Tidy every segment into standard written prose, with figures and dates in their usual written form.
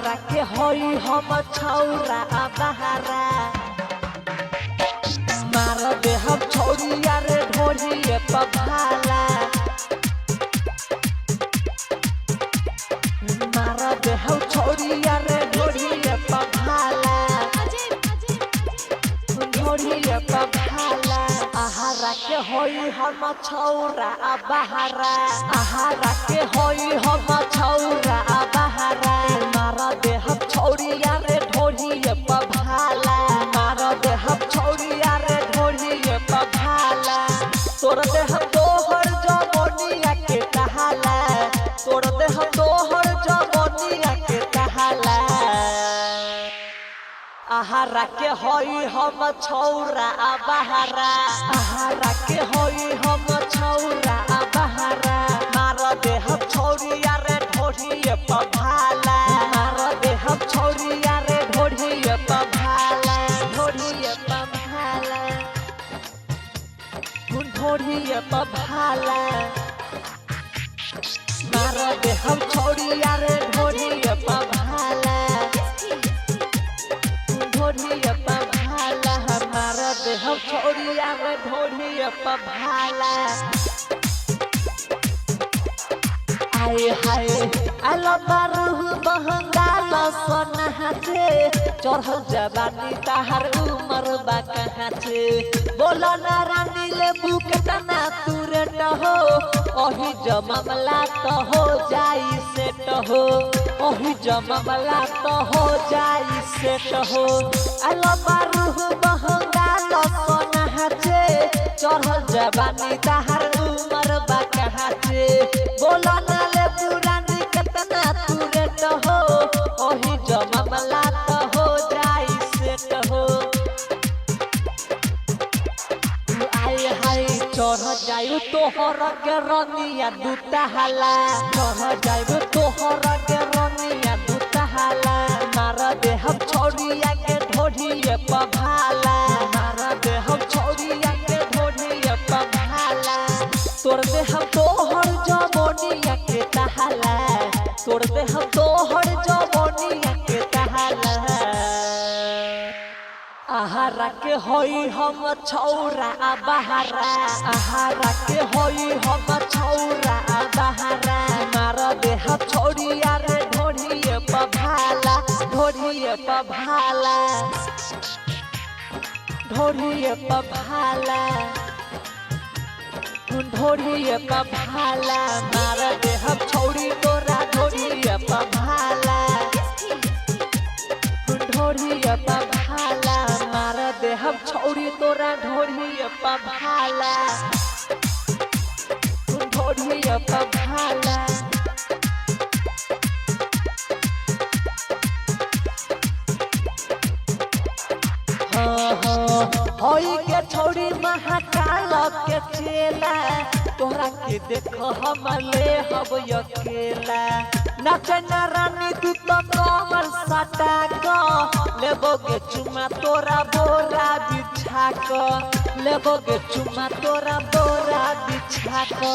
आहारा के होई हम छौरा बहारा मार दे हम छौरिया रे ढोरिए पभाला मार दे हम छौरिया रे ढोरिए पभाला ढोरिए पभाला आहारा के होई हम छौरा बहारा आहारा के होई हम छौरा बहारा मार दे हम छौरिया रे ढोरिए पभाला मार दे हम छौरिया रे ढोरिए पभाला तोर दे हम तोहर जवनिया के कहाला तोर दे हम तोहर जवनिया के कहाला आहारा के होई हम छौरा बहारा आहारा के होई हम छौरा बहारा मार दे हम छौरिया रे ढोरिए पभाला मार दे हम छौरिया रे ढोरिए पभाला ढोरिए पभाला ढोरिए पभाला मार दे हम छौरिया रे ढोरिए पभाला ढोरिए पभाला हमार दे हम छौरिया रे ढोरिए पभाला आए हाय आला बारूह बहंगाल सोना छे चढ़ल जवानी ताहर उमर बा कहाँ छे बोला ना रानी ले बुकतना तुरे टहो ओही जममला तो हो जाई सेट हो ओही जममला तो हो जाई सेट हो आला बारूह बहंगाल सोना छे चढ़ल जवानी ताहर उमर बा कहाँ छे बोला ना ले पुरानी कितना तुरे हो ओही जममला तो हो जाई सेट हो आए हाय चढ़ जायु तोहर के रनिया दुताहाला चढ़ जायु तोहर के रनिया दुताहाला मार दे हम छौरिया के ढोरिए पभाला मार दे हम छौरिया के ढोरिए पभाला तोर दे हम तोहर जवनिया के कहाला तोर दे हम तोहर जवनिया के कहाला आहारा के होई हम छौरा बहारा आहारा के होई हम छौरा बहारा मार दे हम छौरिया रे ढोरिए पभाला ढोरिए पभाला ढोरिए पभाला ढोरिए पभाला मार दे हम छौरी तोरा ढोरिए पभाला ढोरिए पभाला मार दे हम छौरी तोरा ढोरिए पभाला ढोरिए पभाला होई के छौरी महाकाल के चेला तोहरा के देखो हम ले हब अकेला नाचे ना रानी तू तो कमर सटा को लेबोगे चुमा तोरा बोरा बिछा को लेबोगे चुमा तोरा बोरा बिछा को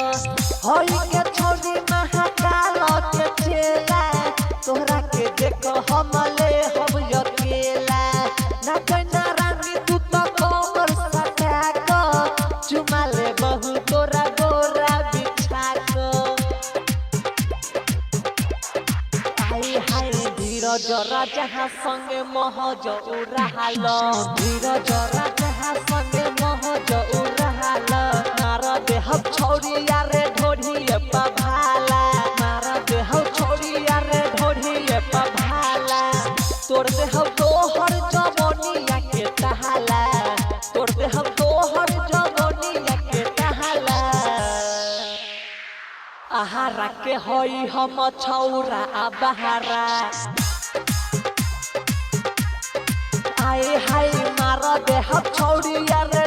होई के छौरी महाकाल के चेला तोहरा के देखो हम ले हब अकेला नाचे ना रानी तू तो कमर सटा को चुमा ले बहु तोरा बोरा बिछा को हाय हाय धीरज राजा संगे महज उड़ाल धीरज राजा संगे महज उड़ाल मार दे हम छौरिया रे ढोरिए पभाला मार दे हम छौरिया रे ढोरिए पभाला तोर दे हम तोहर जवनिया के कहाला तोर दे हम तोहर जवनिया के कहाला आहारा के होई हम छौरा बहारा आए हाय मार दे हम छौरिया रे